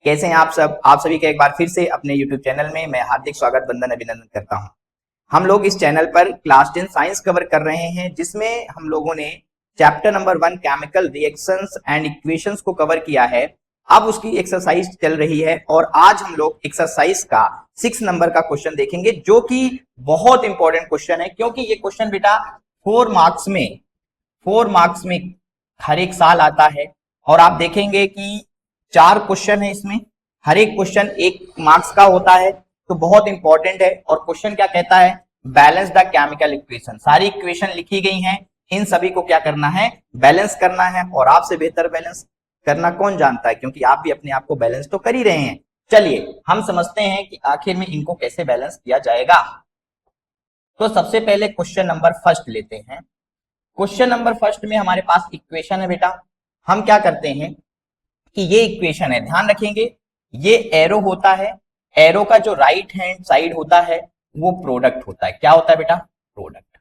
कैसे हैं आप सब? आप सभी का एक बार फिर से अपने YouTube चैनल में मैं हार्दिक स्वागत वंदन अभिनंदन करता हूं। हम लोग इस चैनल पर क्लास 10 साइंस कवर कर रहे हैं, जिसमें हम लोगों ने chapter number 1 chemical reactions and equations को कवर किया है। अब उसकी एक्सरसाइज चल रही है और आज हम लोग एक्सरसाइज का 6 नंबर का क्वेश्चन देखेंगे, जो कि बहुत इंपॉर्टेंट क्वेश्चन है, क्योंकि ये क्वेश्चन बेटा 4 मार्क्स में हर एक साल आता है। और आप देखेंगे कि 4 क्वेश्चन है इसमें, हर एक क्वेश्चन 1 मार्क्स का होता है, तो बहुत इंपॉर्टेंट है। और क्वेश्चन क्या कहता है? Balance the chemical equation. सारी इक्वेशन लिखी गई हैं, इन सभी को क्या करना है? बैलेंस करना है। और आपसे बेहतर बैलेंस करना कौन जानता है, क्योंकि आप भी अपने आप को बैलेंस तो कर ही रहे हैं। चलिए हम समझते हैं कि आखिर में इनको कैसे बैलेंस किया जाएगा। तो सबसे पहले क्वेश्चन नंबर फर्स्ट लेते हैं। क्वेश्चन नंबर फर्स्ट में हमारे पास इक्वेशन है बेटा। हम क्या करते हैं कि ये इक्वेशन है, ध्यान रखेंगे, ये एरो होता है, एरो का जो राइट हैंड साइड होता है वो प्रोडक्ट होता है। क्या होता है बेटा? प्रोडक्ट।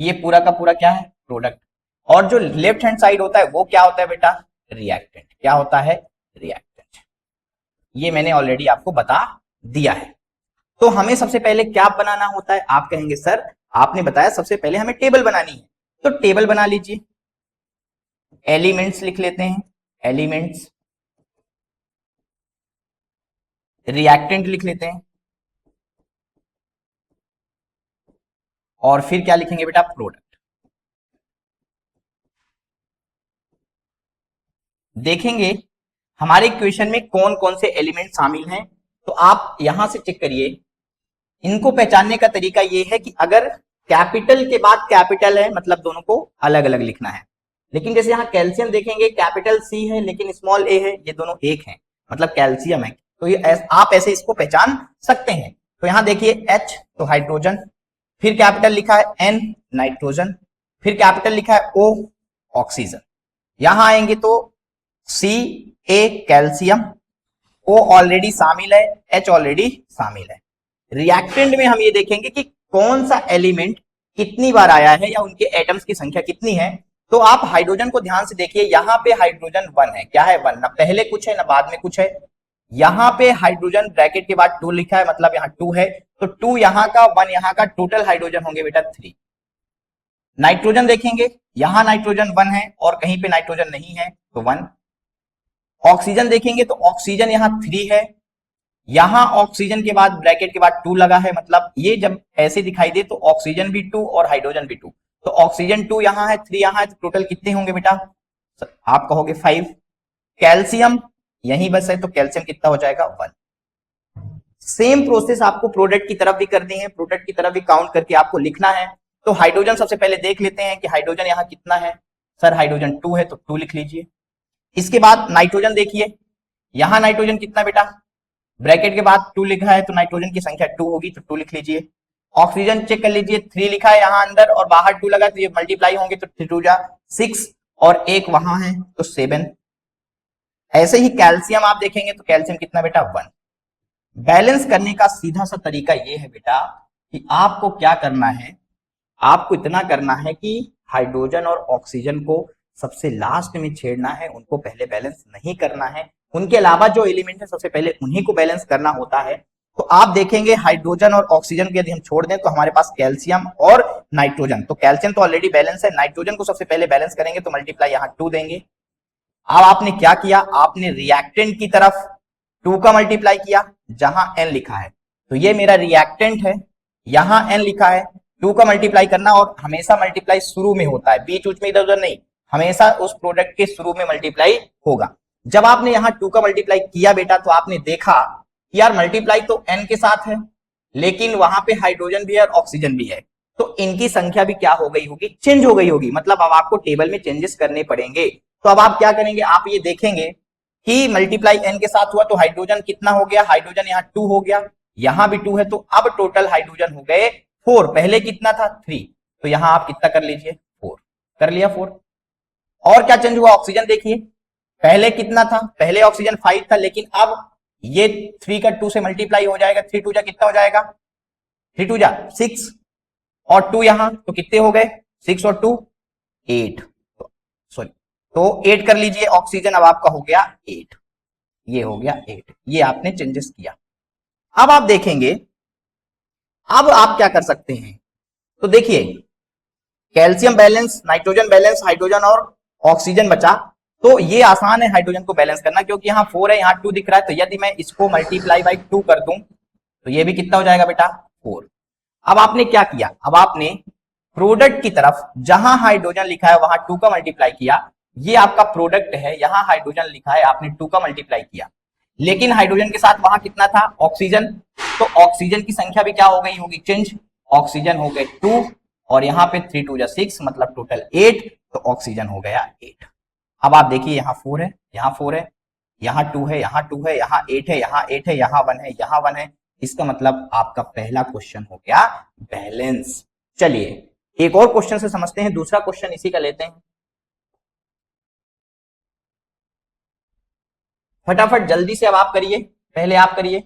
ये पूरा का पूरा क्या है? प्रोडक्ट। और जो लेफ्ट हैंड साइड होता है वो क्या होता है बेटा? रिएक्टेंट। क्या होता है? रिएक्टेंट। ये मैंने ऑलरेडी आपको बता दिया है। तो हमें सबसे पहले क्या बनाना होता है? आप कहेंगे सर आपने बताया सबसे पहले हमें टेबल बनानी है, तो टेबल बना लीजिए। एलिमेंट्स लिख लेते हैं, एलिमेंट्स, रिएक्टेंट लिख लेते हैं, और फिर क्या लिखेंगे बेटा? प्रोडक्ट। देखेंगे हमारे इक्वेशन में कौन कौन से एलिमेंट शामिल हैं, तो आप यहां से चेक करिए। इनको पहचानने का तरीका ये है कि अगर कैपिटल के बाद कैपिटल है, मतलब दोनों को अलग अलग लिखना है। लेकिन जैसे यहाँ कैल्शियम देखेंगे, कैपिटल सी है लेकिन स्मॉल ए है, ये दोनों एक हैं, मतलब कैल्शियम है। तो ये आप ऐसे इसको पहचान सकते हैं। तो यहां देखिए H तो हाइड्रोजन, फिर कैपिटल लिखा है N नाइट्रोजन, फिर कैपिटल लिखा है O ऑक्सीजन। यहां आएंगे तो C A calcium, O already शामिल है, H ऑलरेडी शामिल है। रिएक्टेंट में हम ये देखेंगे कि कौन सा एलिमेंट कितनी बार आया है या उनके एटम्स की संख्या कितनी है। तो आप हाइड्रोजन को ध्यान से देखिए, यहां पे हाइड्रोजन 1 है। क्या है? 1। ना पहले कुछ है ना बाद में कुछ है। यहां पे हाइड्रोजन ब्रैकेट के बाद 2 लिखा है, मतलब यहां 2 है, तो 2 यहां का 1 यहां का, टोटल हाइड्रोजन होंगे बेटा 3। नाइट्रोजन देखेंगे, यहां नाइट्रोजन 1 है और कहीं पे नाइट्रोजन नहीं है, तो 1। ऑक्सीजन देखेंगे तो ऑक्सीजन यहां 3 है, यहां ऑक्सीजन के बाद ब्रैकेट के बाद 2 लगा है, मतलब ये जब ऐसे दिखाई दे तो ऑक्सीजन भी 2 और हाइड्रोजन भी 2। तो ऑक्सीजन 2 यहां है, 3 यहां है, तो टोटल कितने होंगे बेटा? आप कहोगे 5। कैल्शियम यहीं बस है, तो कैल्शियम कितना हो जाएगा? 1। सेम प्रोसेस आपको प्रोडक्ट की तरफ भी करनी है, प्रोडक्ट की तरफ भी काउंट करके आपको लिखना है। तो हाइड्रोजन सबसे पहले देख लेते हैं कि हाइड्रोजन यहां कितना है। सर हाइड्रोजन 2 है, तो 2 लिख लीजिए। इसके बाद नाइट्रोजन देखिए, यहां नाइट्रोजन कितना बेटा? ब्रैकेट के बाद 2 लिखा है, तो नाइट्रोजन की संख्या 2 होगी, तो 2 लिख लीजिए। ऑक्सीजन चेक कर लीजिए, 3 लिखा है यहां अंदर और बाहर 2 लगा, तो ये मल्टीप्लाई होंगे, तो 3 2 जा 6 और 1 वहां है, तो 7। ऐसे ही कैल्शियम आप देखेंगे तो कैल्शियम कितना बेटा? 1। बैलेंस करने का सीधा सा तरीका ये है बेटा कि आपको क्या करना है, आपको इतना करना है कि हाइड्रोजन और ऑक्सीजन को सबसे लास्ट में छेड़ना है, उनको पहले बैलेंस नहीं करना है। उनके अलावा जो एलिमेंट है सबसे पहले उन्हीं को बैलेंस करना होता है। तो आप देखेंगे हाइड्रोजन और ऑक्सीजन को यदि हम छोड़ दें तो हमारे पास कैल्शियम और नाइट्रोजन, तो कैल्शियम तो ऑलरेडी बैलेंस है, नाइट्रोजन को सबसे पहले बैलेंस करेंगे तो मल्टीप्लाई यहां 2 देंगे। अब आपने क्या किया? आपने रिएक्टेंट की तरफ 2 का मल्टीप्लाई किया जहां N लिखा है, तो ये मेरा रिएक्टेंट है, यहां N लिखा है, 2 का मल्टीप्लाई करना, और हमेशा मल्टीप्लाई शुरू में होता है, बीच उच में इधर उधर नहीं, हमेशा उस प्रोडक्ट के शुरू में मल्टीप्लाई होगा। जब आपने यहां 2 का मल्टीप्लाई किया बेटा, तो आपने देखा कि यार मल्टीप्लाई तो N के साथ है, लेकिन वहां पे हाइड्रोजन भी है और ऑक्सीजन भी है, तो इनकी संख्या भी क्या हो गई होगी? चेंज हो गई होगी, मतलब अब आपको टेबल में चेंजेस करने पड़ेंगे। तो अब आप क्या करेंगे? आप ये देखेंगे कि मल्टीप्लाई N के साथ हुआ तो हाइड्रोजन कितना हो गया? हाइड्रोजन यहाँ 2 हो गया, यहां भी 2 है, तो अब टोटल हाइड्रोजन हो गए 4। पहले कितना था? 3। तो यहां आप कितना कर लीजिए? 4 कर लिया, 4। और क्या चेंज हुआ? ऑक्सीजन देखिए, पहले कितना था? पहले ऑक्सीजन 5 था, लेकिन अब ये 3 का 2 से मल्टीप्लाई हो जाएगा, 3 2 जा कितना हो जाएगा? 3 2 जा 6 और 2 यहां, तो कितने हो गए? 6 और 2 8, सॉरी, तो 8 कर लीजिए। ऑक्सीजन अब आपका हो गया 8। ये हो गया 8। ये आपने चेंजेस किया। अब आप देखेंगे, अब आप क्या कर सकते हैं, तो देखिए calcium balance, nitrogen balance, hydrogen और ऑक्सीजन बचा। तो ये आसान है हाइड्रोजन को बैलेंस करना, क्योंकि यहाँ 4 है, यहाँ 2 दिख रहा है, तो यदि मैं इसको मल्टीप्लाई बाई 2 कर दूं तो ये भी कितना हो जाएगा बेटा 4। अब आपने क्या किया, अब आपने प्रोडक्ट की तरफ जहां हाइड्रोजन लिखा है वहां 2 का मल्टीप्लाई किया। ये आपका प्रोडक्ट है, यहां हाइड्रोजन लिखा है, आपने 2 का मल्टीप्लाई किया, लेकिन हाइड्रोजन के साथ वहां कितना था ऑक्सीजन, तो ऑक्सीजन की संख्या भी क्या हो गई होगी चेंज, ऑक्सीजन हो गए 2 और यहाँ पे 3 2 6 मतलब टोटल 8, तो ऑक्सीजन हो गया 8। अब आप देखिए यहाँ 4 है, यहाँ 4 है, यहाँ 2 है, यहाँ 2 है, यहाँ 8 है, यहाँ 8 है, यहाँ 1 है, यहाँ 1 है। इसका मतलब आपका पहला क्वेश्चन हो गया बैलेंस। चलिए एक और क्वेश्चन से समझते हैं, दूसरा क्वेश्चन इसी का लेते हैं। फटाफट जल्दी से अब आप करिए, पहले आप करिए,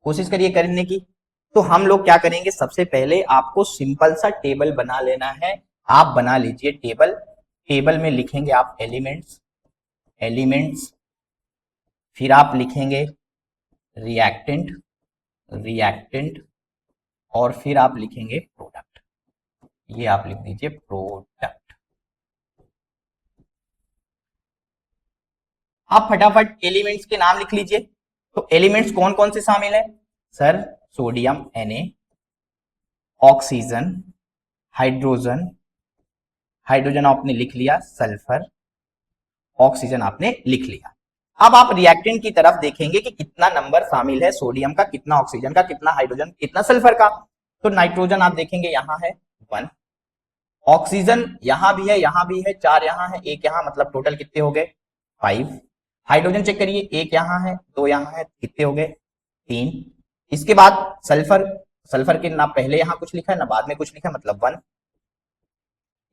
कोशिश करिए करने की। तो हम लोग क्या करेंगे, सबसे पहले आपको सिंपल सा टेबल बना लेना है। आप बना लीजिए टेबल। टेबल में लिखेंगे आप एलिमेंट्स, एलिमेंट्स, फिर आप लिखेंगे रिएक्टेंट, रिएक्टेंट, और फिर आप लिखेंगे प्रोडक्ट। ये आप लिख दीजिए प्रोडक्ट। आप फटाफट एलिमेंट्स के नाम लिख लीजिए। तो एलिमेंट्स कौन कौन से शामिल है sir, sodium Na, oxygen, hydrogen, hydrogen आपने लिख लिया, सल्फर, ऑक्सीजन आपने लिख लिया। अब आप रिएक्टेंट की तरफ देखेंगे कि कितना नंबर शामिल है सोडियम का, कितना ऑक्सीजन का, कितना हाइड्रोजन, कितना सल्फर का। तो नाइट्रोजन आप देखेंगे यहां है 1, ऑक्सीजन यहां भी है, यहां भी है, 4 यहां है, 1 यहां, मतलब टोटल कितने हो गए 5। हाइड्रोजन चेक करिए, 1 यहां है, 2 यहां है, कितने हो गए 3। इसके बाद सल्फर, सल्फर के ना पहले यहां कुछ लिखा है ना बाद में कुछ लिखा है, मतलब 1।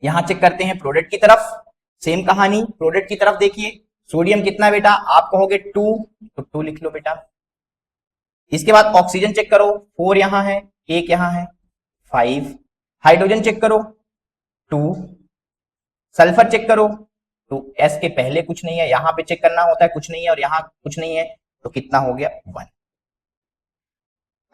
यहां चेक करते हैं प्रोडक्ट की तरफ, सेम कहानी, प्रोडक्ट की तरफ देखिए, सोडियम कितना बेटा, आप कहोगे 2, तो 2 लिख लो बेटा। इसके बाद ऑक्सीजन चेक करो, 4 यहां है, 1 यहां है, 5। हाइड्रोजन चेक करो 2, सल्फर चेक करो, तो एस के पहले कुछ नहीं है, यहां पे चेक करना होता है कुछ नहीं है, और यहां कुछ नहीं है, तो कितना हो गया 1।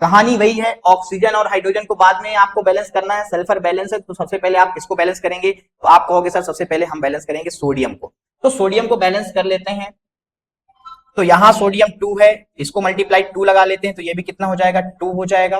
कहानी वही है, ऑक्सीजन और हाइड्रोजन को बाद में आपको बैलेंस करना है। सल्फर बैलेंस है, तो सबसे पहले आप किसको बैलेंस करेंगे, तो आप कहोगे सर सबसे पहले हम बैलेंस करेंगे सोडियम को। तो सोडियम को बैलेंस कर लेते हैं। तो यहां सोडियम 2 है, इसको मल्टीप्लाई 2 लगा लेते हैं, तो ये भी कितना हो जाएगा 2 हो जाएगा।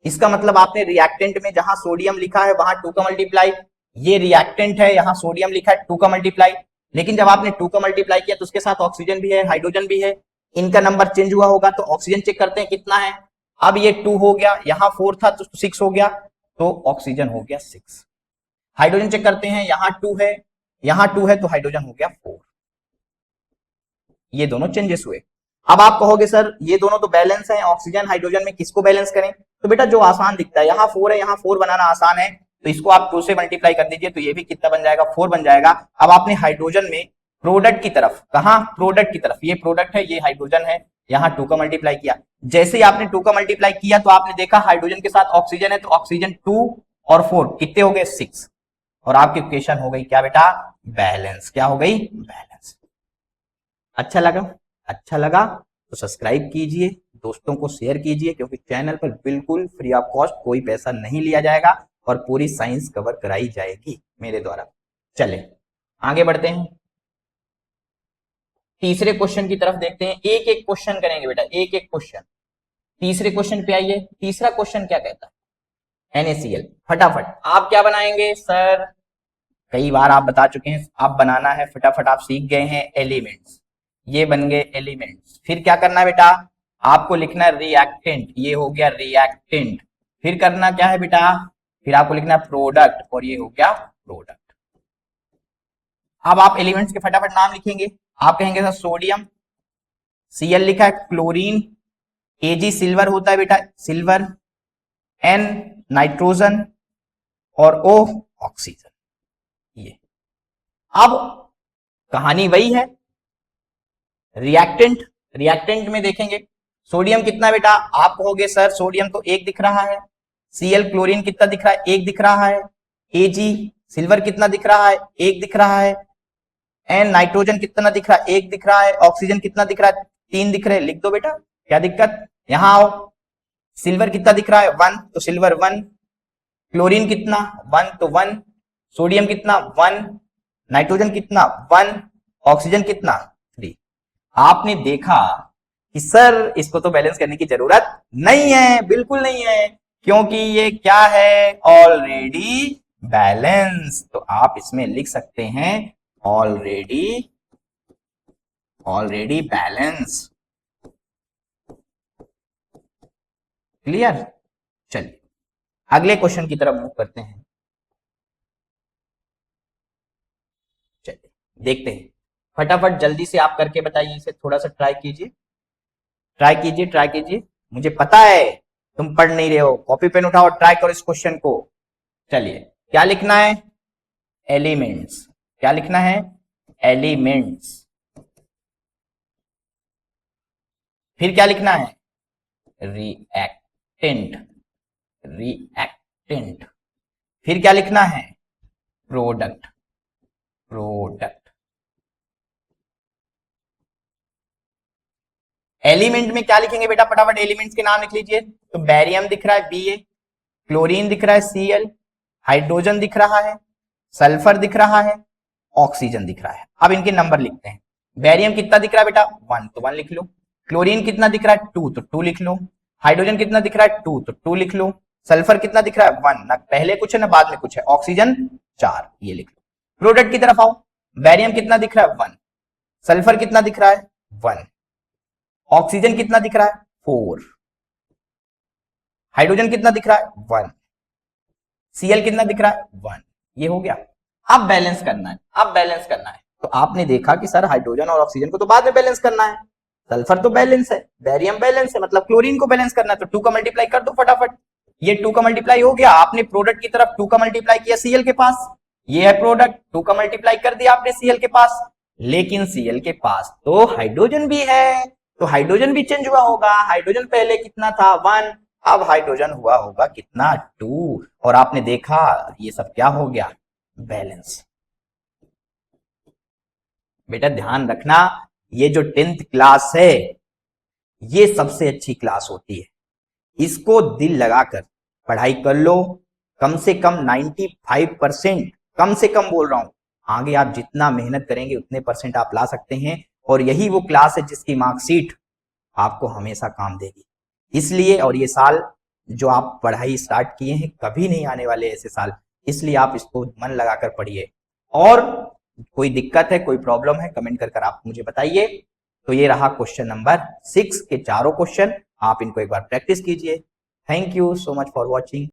इसका मतलब आपने रिएक्टेंट में जहां सोडियम लिखा है वहां 2 का मल्टीप्लाई, ये रिएक्टेंट है, यहां सोडियम लिखा है 2 का मल्टीप्लाई, लेकिन जब आपने 2 का मल्टीप्लाई किया तो उसके साथ ऑक्सीजन भी है, हाइड्रोजन भी है, इनका नंबर चेंज हुआ होगा। तो ऑक्सीजन चेक करते हैं कितना है, अब ये 2 हो गया, यहां 4 था तो 6 हो गया, तो ऑक्सीजन हो गया 6। हाइड्रोजन चेक करते हैं, यहां 2 है, यहां 2 है, तो हाइड्रोजन हो गया 4। ये दोनों चेंजेस हुए। अब आप कहोगे सर ये दोनों तो बैलेंस हैं, ऑक्सीजन हाइड्रोजन में किसको बैलेंस करें, तो बेटा जो आसान दिखता है, यहाँ 4 है, यहाँ 4 बनाना आसान है, तो इसको आप 2 से मल्टीप्लाई कर दीजिए, तो ये भी कितना बन जाएगा 4 बन जाएगा। अब आपने हाइड्रोजन में प्रोडक्ट की तरफ, कहा प्रोडक्ट की तरफ, ये प्रोडक्ट है, ये हाइड्रोजन है, यहाँ 2 का मल्टीप्लाई किया। जैसे ही आपने 2 का मल्टीप्लाई किया तो आपने देखा हाइड्रोजन के साथ ऑक्सीजन है, तो ऑक्सीजन 2 और 4 कितने हो गए 6, और आपकी इक्वेशन हो गई क्या बेटा बैलेंस। क्या हो गई बैलेंस। अच्छा लगा, अच्छा लगा तो सब्सक्राइब कीजिए, दोस्तों को शेयर कीजिए, क्योंकि चैनल पर बिल्कुल फ्री ऑफ कॉस्ट कोई पैसा नहीं लिया जाएगा और पूरी साइंस कवर कराई जाएगी मेरे द्वारा। चले आगे बढ़ते हैं, तीसरे क्वेश्चन की तरफ देखते हैं। एक एक क्वेश्चन करेंगे बेटा, एक एक क्वेश्चन। तीसरे क्वेश्चन पे आइए, तीसरा क्वेश्चन क्या कहता है NaCl। फटाफट आप क्या बनाएंगे सर, कई बार आप बता चुके हैं, आप बनाना है, फटाफट आप सीख गए हैं एलिमेंट्स, ये बन गए एलिमेंट्स। फिर क्या करना है बेटा, आपको लिखना है रिएक्टेंट, ये हो गया रिएक्टेंट। फिर करना क्या है बेटा, फिर आपको लिखना है प्रोडक्ट, और ये हो गया प्रोडक्ट। अब आप एलिमेंट्स के फटाफट नाम लिखेंगे। आप कहेंगे सर सोडियम, Cl लिखा है, क्लोरीन, Ag सिल्वर होता है बेटा सिल्वर, N नाइट्रोजन, और O ऑक्सीजन। ये अब कहानी वही है, रिएक्टेंट, रिएक्टेंट में देखेंगे सोडियम कितना बेटा, आप कहोगे सर सोडियम तो 1 दिख रहा है, Cl क्लोरीन कितना दिख रहा है 1 दिख रहा है, Ag सिल्वर कितना दिख रहा है 1 दिख रहा है, N नाइट्रोजन कितना दिख रहा है 1 दिख रहा है, ऑक्सीजन कितना दिख रहा है 3 दिख रहे, लिख दो बेटा, क्या दिक्कत। यहां आओ, सिल्वर कितना दिख रहा है 1, तो सिल्वर 1, क्लोरीन कितना 1, तो 1, सोडियम कितना 1, नाइट्रोजन कितना 1, ऑक्सीजन कितना 3। आपने देखा कि सर इसको तो बैलेंस करने की जरूरत नहीं है, बिल्कुल नहीं है, क्योंकि ये क्या है, ऑलरेडी बैलेंस। तो आप इसमें लिख सकते हैं ऑलरेडी बैलेंस। क्लियर। चलिए अगले क्वेश्चन की तरफ मूव करते हैं। चलिए देखते हैं, फटाफट जल्दी से आप करके बताइए, इसे थोड़ा सा ट्राई कीजिए, ट्राई कीजिए, ट्राई कीजिए। मुझे पता है तुम पढ़ नहीं रहे हो, कॉपी पेन उठाओ, ट्राई करो इस क्वेश्चन को। चलिए क्या लिखना है, एलिमेंट्स। क्या लिखना है, एलिमेंट्स। फिर क्या लिखना है, रिएक्टेंट। रिएक्टेंट। फिर क्या लिखना है, प्रोडक्ट। प्रोडक्ट। एलिमेंट में क्या लिखेंगे बेटा, फटाफट एलिमेंट्स के नाम लिख लीजिए। तो बैरियम दिख रहा है Ba, क्लोरीन दिख रहा है Cl, हाइड्रोजन दिख रहा है, सल्फर दिख रहा है, ऑक्सीजन दिख रहा है। अब इनके नंबर लिखते हैं। बैरियम कितना दिख रहा है बेटा 1, तो 1 लिख लो। क्लोरीन कितना दिख रहा है 2, तो 2 लिख लो। हाइड्रोजन कितना दिख रहा है 2, तो 2 लिख लो। सल्फर कितना दिख रहा है 1, ना पहले कुछ है ना बाद में कुछ है। ऑक्सीजन 4, ये लिख लो। प्रोडक्ट की तरफ आओ, बैरियम कितना दिख रहा है 1, सल्फर कितना दिख रहा है 1, ऑक्सीजन कितना दिख रहा है 4, हाइड्रोजन कितना दिख रहा है 1, Cl कितना दिख रहा है 1। ये हो गया। अब बैलेंस करना है, अब बैलेंस करना है। तो आपने देखा कि सर हाइड्रोजन और ऑक्सीजन को तो बाद में बैलेंस करना है, सल्फर तो बैलेंस है, बैरियम बैलेंस है, मतलब क्लोरीन को बैलेंस करना है। तो 2 का मल्टीप्लाई कर दो फटाफट। ये 2 का मल्टीप्लाई हो गया, आपने प्रोडक्ट की तरफ 2 का मल्टीप्लाई किया Cl के पास, ये है प्रोडक्ट, 2 का मल्टीप्लाई कर दिया आपने Cl के पास। लेकिन Cl के पास तो हाइड्रोजन भी है, तो हाइड्रोजन भी चेंज हुआ होगा। हाइड्रोजन पहले कितना था 1, अब हाइड्रोजन हुआ होगा कितना 2। और आपने देखा ये सब क्या हो गया, बैलेंस। बेटा ध्यान रखना, ये जो 10th क्लास है ये सबसे अच्छी क्लास होती है, इसको दिल लगाकर पढ़ाई कर लो। कम से कम 95%, कम से कम बोल रहा हूं, आगे आप जितना मेहनत करेंगे उतने परसेंट आप ला सकते हैं। और यही वो क्लास है जिसकी मार्कशीट आपको हमेशा काम देगी। इसलिए, और ये साल जो आप पढ़ाई स्टार्ट किए हैं कभी नहीं आने वाले ऐसे साल, इसलिए आप इसको मन लगाकर पढ़िए। और कोई दिक्कत है, कोई प्रॉब्लम है, कमेंट कर आप मुझे बताइए। तो ये रहा क्वेश्चन नंबर 6 के चारों क्वेश्चन, आप इनको एक बार प्रैक्टिस कीजिए। Thank you so much for watching.